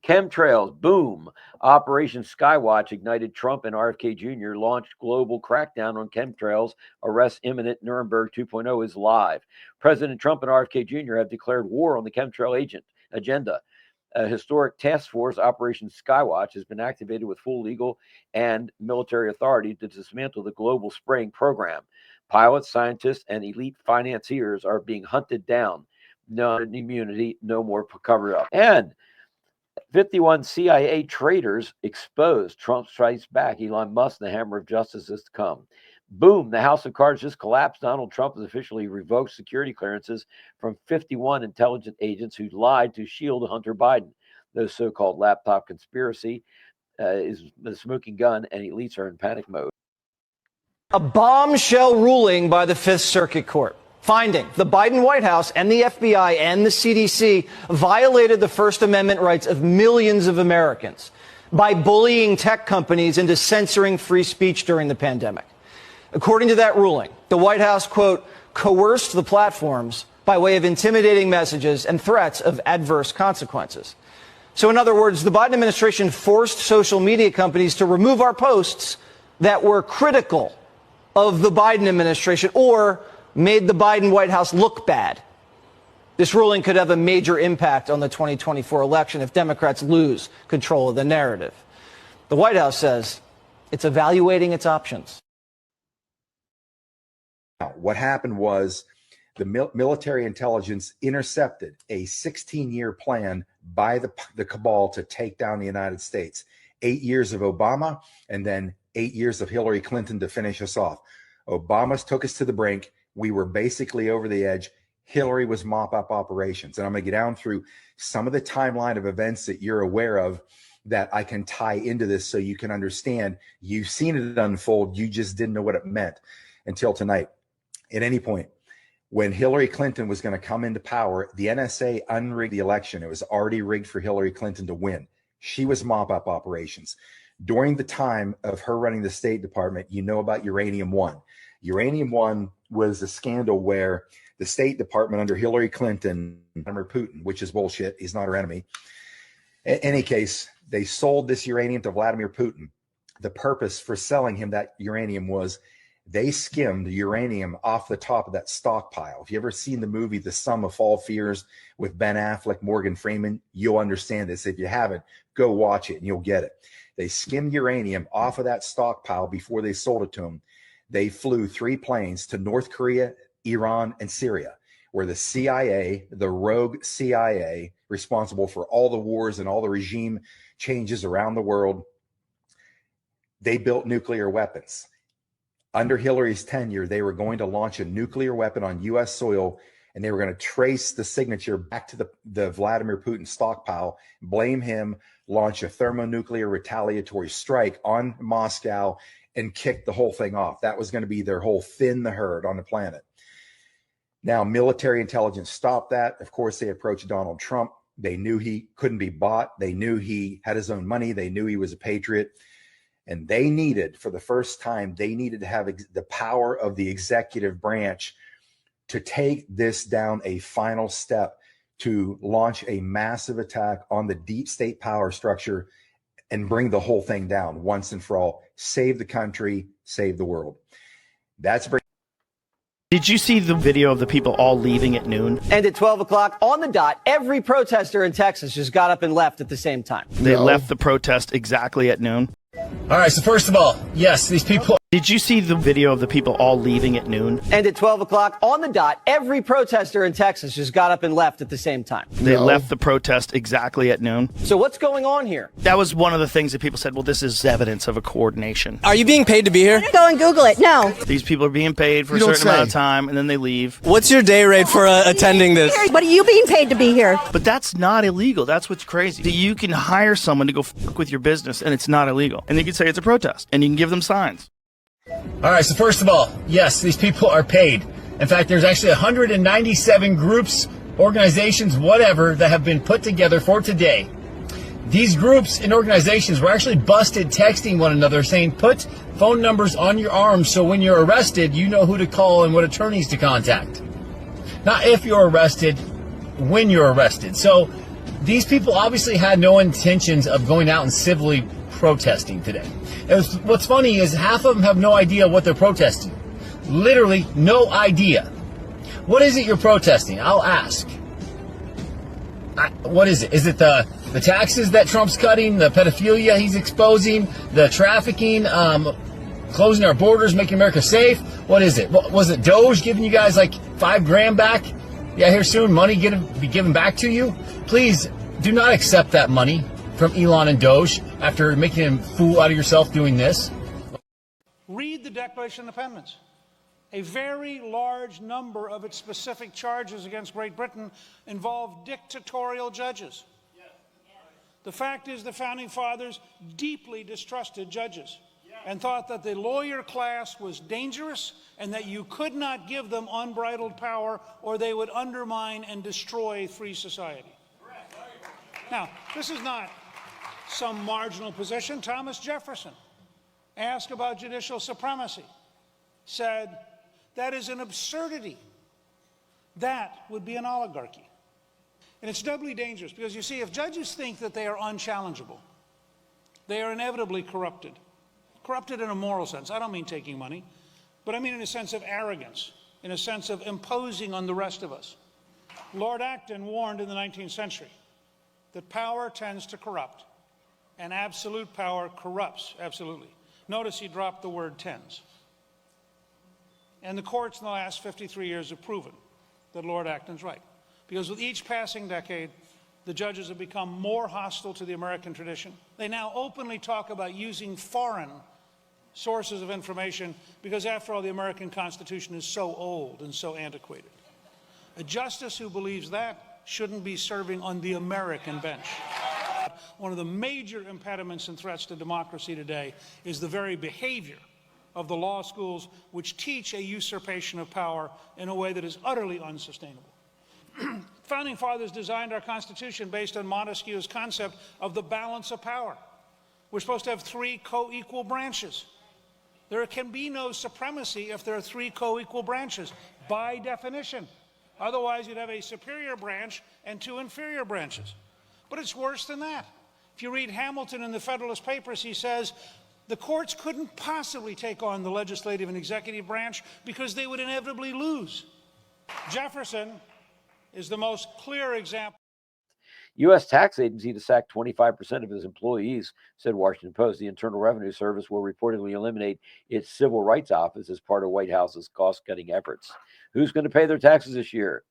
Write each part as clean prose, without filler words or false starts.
Chemtrails, boom. Operation Skywatch ignited Trump and RFK Jr. launched global crackdown on chemtrails. Arrest imminent. Nuremberg 2.0 is live. President Trump and RFK Jr. have declared war on the chemtrail agenda. A historic task force, Operation Skywatch, has been activated with full legal and military authority to dismantle the global spraying program. Pilots, scientists, and elite financiers are being hunted down. No immunity, no more cover-up. And 51 CIA traitors exposed. Trump strikes back. Elon Musk, the hammer of justice is to come. Boom, the House of Cards just collapsed. Donald Trump has officially revoked security clearances from 51 intelligence agents who lied to shield Hunter Biden. The so-called laptop conspiracy is the smoking gun, and elites are in panic mode. A bombshell ruling by the Fifth Circuit Court, finding the Biden White House and the FBI and the CDC violated the First Amendment rights of millions of Americans by bullying tech companies into censoring free speech during the pandemic. According to that ruling, the White House, quote, coerced the platforms by way of intimidating messages and threats of adverse consequences. So in other words, the Biden administration forced social media companies to remove our posts that were critical of the Biden administration or made the Biden White House look bad. This ruling could have a major impact on the 2024 election if Democrats lose control of the narrative. The White House says it's evaluating its options. What happened was the military intelligence intercepted a 16-year plan by the cabal to take down the United States. 8 years of Obama and then 8 years of Hillary Clinton to finish us off. Obama took us to the brink. We were basically over the edge. Hillary was mop-up operations. And I'm going to get down through some of the timeline of events that you're aware of that I can tie into this so you can understand. You've seen it unfold. You just didn't know what it meant until tonight. At any point, when Hillary Clinton was going to come into power, the NSA unrigged the election. It was already rigged for Hillary Clinton to win. She was mop-up operations. During the time of her running the State Department, you know about Uranium One. Uranium One was a scandal where the State Department under Hillary Clinton, Vladimir Putin, which is bullshit, he's not her enemy. In any case, they sold this uranium to Vladimir Putin. The purpose for selling him that uranium was they skimmed uranium off the top of that stockpile. If you ever seen the movie The Sum of All Fears with Ben Affleck, Morgan Freeman, you'll understand this. If you haven't, go watch it and you'll get it. They skimmed uranium off of that stockpile before they sold it to them. They flew 3 planes to North Korea, Iran, and Syria, where the CIA, the rogue CIA, responsible for all the wars and all the regime changes around the world, they built nuclear weapons. Under Hillary's tenure, they were going to launch a nuclear weapon on U.S. soil, and they were going to trace the signature back to the Vladimir Putin stockpile, blame him, launch a thermonuclear retaliatory strike on Moscow, and kick the whole thing off. That was going to be their whole thin the herd on the planet. Now, military intelligence stopped that. Of course, they approached Donald Trump. They knew he couldn't be bought. They knew he had his own money. They knew he was a patriot. And they needed, for the first time, they needed to have the power of the executive branch to take this down a final step to launch a massive attack on the deep state power structure and bring the whole thing down once and for all. Save the country, save the world. That's Did you see the video of the people all leaving at noon? And at 12 o'clock on the dot, every protester in Texas just got up and left at the same time. They left the protest exactly at noon. All right, so first of all, yes, these people... Did you see the video of the people all leaving at noon? And at 12 o'clock on the dot, every protester in Texas just got up and left at the same time. They left the protest exactly at noon. So what's going on here? That was one of the things that people said, well, this is evidence of a coordination. Are you being paid to be here? Go and Google it. No. These people are being paid for a certain amount of time, and then they leave. What's your day rate for attending this? What are you being paid to be here? But that's not illegal. That's what's crazy. You can hire someone to go fuck with your business, and it's not illegal. And you can say it's a protest, and you can give them signs. All right, so first of all, yes, these people are paid. In fact, there's actually 197 groups, organizations, whatever, that have been put together for today These groups and organizations were actually busted texting one another saying, put phone numbers on your arms so when you're arrested, you know who to call and what attorneys to contact. Not if you're arrested, when you're arrested. So these people obviously had no intentions of going out and civilly protesting today. What's funny is half of them have no idea what they're protesting. Literally no idea. What is it you're protesting? I'll ask. What is it? Is it the taxes that Trump's cutting, the pedophilia he's exposing, the trafficking, closing our borders, making America safe? What is it? Was it Doge giving you guys like $5,000 back? Yeah, here soon, money be given back to you? Please do not accept that money from Elon and Doge after making a fool out of yourself doing this. Read the Declaration of Independence. A very large number of its specific charges against Great Britain involve dictatorial judges. The fact is the Founding Fathers deeply distrusted judges and thought that the lawyer class was dangerous and that you could not give them unbridled power or they would undermine and destroy free society. Now, this is not some marginal position. Thomas Jefferson, asked about judicial supremacy, said, that is an absurdity. That would be an oligarchy. And it's doubly dangerous because, you see, if judges think that they are unchallengeable, they are inevitably corrupted. Corrupted in a moral sense. I don't mean taking money, but I mean in a sense of arrogance, in a sense of imposing on the rest of us. Lord Acton warned in the 19th century that power tends to corrupt, and absolute power corrupts absolutely. Notice he dropped the word tends. And the courts in the last 53 years have proven that Lord Acton's right. Because with each passing decade, the judges have become more hostile to the American tradition. They now openly talk about using foreign sources of information because, after all, the American Constitution is so old and so antiquated. A justice who believes that shouldn't be serving on the American bench. One of the major impediments and threats to democracy today is the very behavior of the law schools, which teach a usurpation of power in a way that is utterly unsustainable. Founding Fathers designed our Constitution based on Montesquieu's concept of the balance of power. We're supposed to have three co-equal branches. There can be no supremacy if there are three co-equal branches, by definition. Otherwise, you'd have a superior branch and two inferior branches. But it's worse than that. If you read Hamilton in the Federalist Papers, he says, the courts couldn't possibly take on the legislative and executive branch because they would inevitably lose. Jefferson is the most clear example. U.S. tax agency to sack 25% of his employees, said Washington Post. The Internal Revenue Service will reportedly eliminate its Civil Rights Office as part of White House's cost-cutting efforts. Who's going to pay their taxes this year?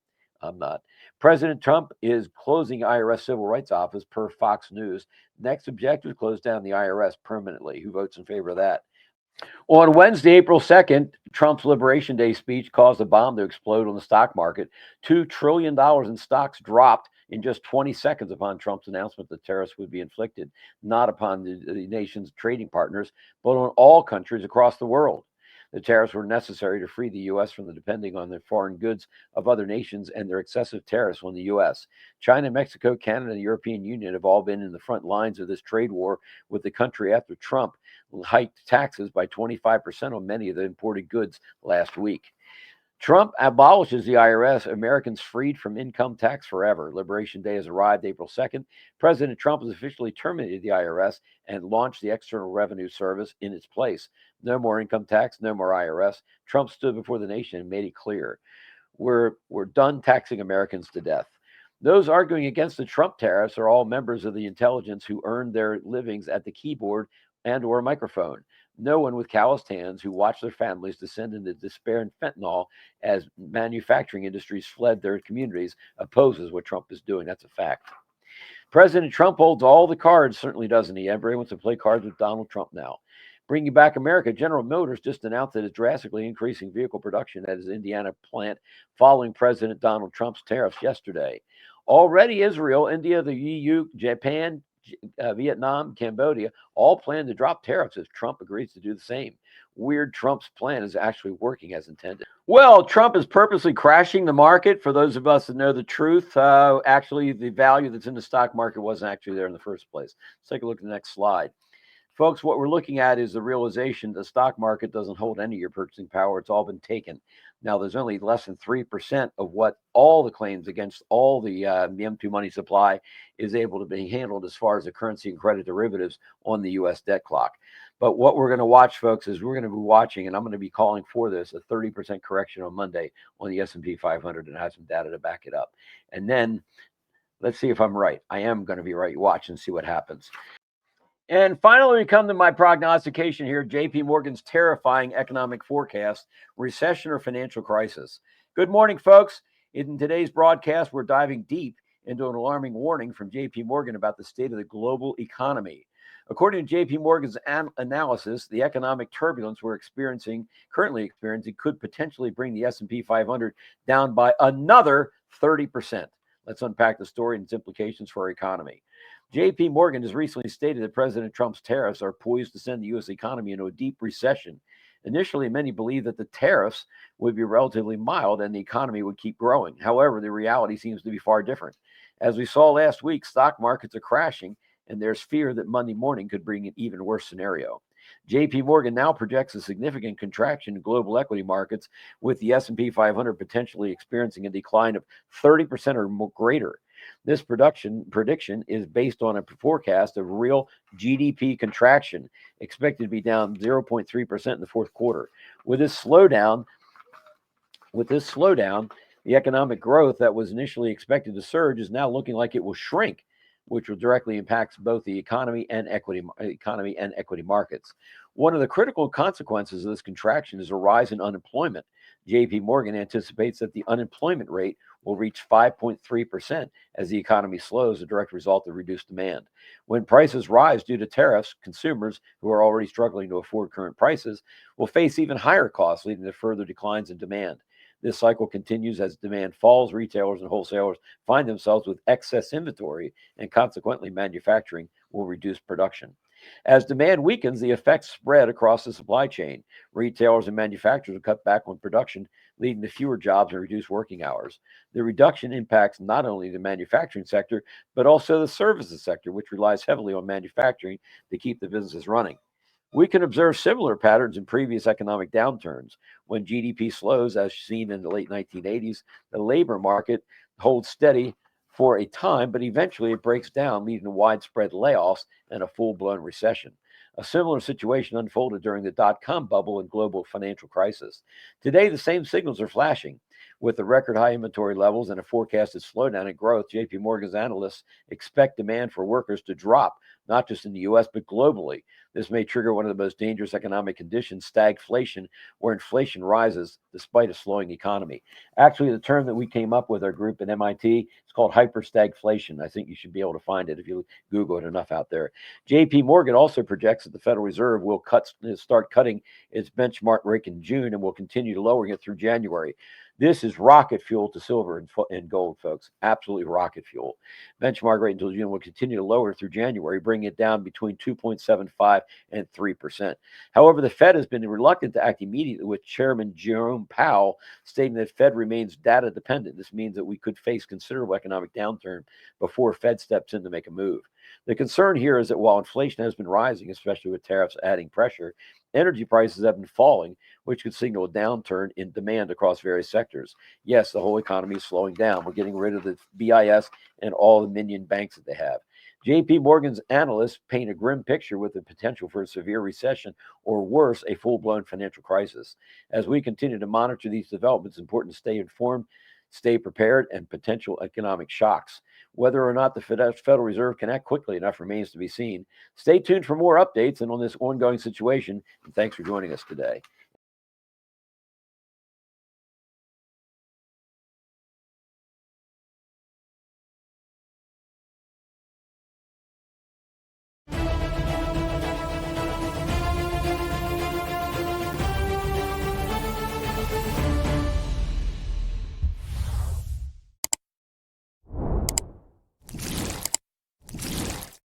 I'm not. President Trump is closing IRS Civil Rights Office per Fox News. Next objective, close down the IRS permanently. Who votes in favor of that? On Wednesday, April 2nd, Trump's Liberation Day speech caused a bomb to explode on the stock market. $2 trillion in stocks dropped in just 20 seconds upon Trump's announcement that tariffs would be inflicted, not upon the nation's trading partners, but on all countries across the world. The tariffs were necessary to free the U.S. from the depending on the foreign goods of other nations and their excessive tariffs on the U.S. China, Mexico, Canada, and the European Union have all been in the front lines of this trade war with the country after Trump hiked taxes by 25% on many of the imported goods last week. Trump abolishes the IRS, Americans freed from income tax forever. Liberation Day has arrived April 2nd. President Trump has officially terminated the IRS and launched the External Revenue Service in its place. No more income tax, no more IRS. Trump stood before the nation and made it clear. We're done taxing Americans to death. Those arguing against the Trump tariffs are all members of the intelligence who earned their livings at the keyboard and or microphone. No one with calloused hands who watched their families descend into despair and fentanyl as manufacturing industries fled their communities opposes what Trump is doing. That's a fact. President Trump holds all the cards, certainly doesn't he? Everybody wants to play cards with Donald Trump now. Bringing back America, General Motors just announced that it's drastically increasing vehicle production at its Indiana plant following President Donald Trump's tariffs yesterday. Already Israel, India, the EU, Japan, Vietnam, Cambodia, all plan to drop tariffs if Trump agrees to do the same. Weird, Trump's plan is actually working as intended. Well, Trump is purposely crashing the market. For those of us that know the truth, actually, the value that's in the stock market wasn't actually there in the first place. Let's take a look at the next slide. Folks, what we're looking at is the realization the stock market doesn't hold any of your purchasing power. It's all been taken. Now, there's only less than 3% of what all the claims against all the M2 money supply is able to be handled as far as the currency and credit derivatives on the U.S. debt clock. But what we're going to watch, folks, is we're going to be watching, and I'm going to be calling for this, a 30% correction on Monday on the S&P 500, and have some data to back it up. And then let's see if I'm right. I am going to be right. Watch and see what happens. And finally, we come to my prognostication here. JP Morgan's terrifying economic forecast, recession or financial crisis. Good morning, folks. In today's broadcast, we're diving deep into an alarming warning from JP Morgan about the state of the global economy. According to JP Morgan's analysis, the economic turbulence we're currently experiencing could potentially bring the S&P 500 down by another 30%. Let's unpack the story and its implications for our economy. JP Morgan has recently stated that President Trump's tariffs are poised to send the U.S. economy into a deep recession. Initially, many believed that the tariffs would be relatively mild and the economy would keep growing. However, the reality seems to be far different. As we saw last week, stock markets are crashing, and there's fear that Monday morning could bring an even worse scenario. JP Morgan now projects a significant contraction in global equity markets, with the S&P 500 potentially experiencing a decline of 30% or more greater. This prediction is based on a forecast of real GDP contraction, expected to be down 0.3% in the fourth quarter. With this slowdown, the economic growth that was initially expected to surge is now looking like it will shrink, which will directly impact both the economy and equity markets. One of the critical consequences of this contraction is a rise in unemployment. JP Morgan anticipates that the unemployment rate will reach 5.3% as the economy slows, a direct result of reduced demand. When prices rise due to tariffs, consumers who are already struggling to afford current prices will face even higher costs, leading to further declines in demand. This cycle continues as demand falls. Retailers and wholesalers find themselves with excess inventory, and consequently, manufacturing will reduce production. As demand weakens, the effects spread across the supply chain. Retailers and manufacturers will cut back on production, leading to fewer jobs and reduced working hours. The reduction impacts not only the manufacturing sector, but also the services sector, which relies heavily on manufacturing to keep the businesses running. We can observe similar patterns in previous economic downturns. When GDP slows, as seen in the late 1980s, the labor market holds steady for a time, but eventually it breaks down, leading to widespread layoffs and a full-blown recession. A similar situation unfolded during the dot-com bubble and global financial crisis. Today, the same signals are flashing. With the record high inventory levels and a forecasted slowdown in growth, JP Morgan's analysts expect demand for workers to drop, not just in the U.S., but globally. This may trigger one of the most dangerous economic conditions, stagflation, where inflation rises despite a slowing economy. Actually, the term that we came up with, our group at MIT, it's called hyperstagflation. I think you should be able to find it if you Google it enough out there. JP Morgan also projects that the Federal Reserve will start cutting its benchmark rate in June and will continue to lower it through January. This is rocket fuel to silver and gold, folks. Absolutely rocket fuel. Benchmark rate until June will continue to lower through January, bringing it down between 2.75 and 3%. However, the Fed has been reluctant to act immediately, with Chairman Jerome Powell stating that Fed remains data dependent. This means that we could face considerable economic downturn before Fed steps in to make a move. The concern here is that while inflation has been rising, especially with tariffs adding pressure, energy prices have been falling, which could signal a downturn in demand across various sectors. Yes, the whole economy is slowing down. We're getting rid of the BIS and all the minion banks that they have. JP Morgan's analysts paint a grim picture with the potential for a severe recession or worse, a full-blown financial crisis. As we continue to monitor these developments, it's important to stay informed, stay prepared, and potential economic shocks. Whether or not the Federal Reserve can act quickly enough remains to be seen. Stay tuned for more updates and on this ongoing situation, and thanks for joining us today.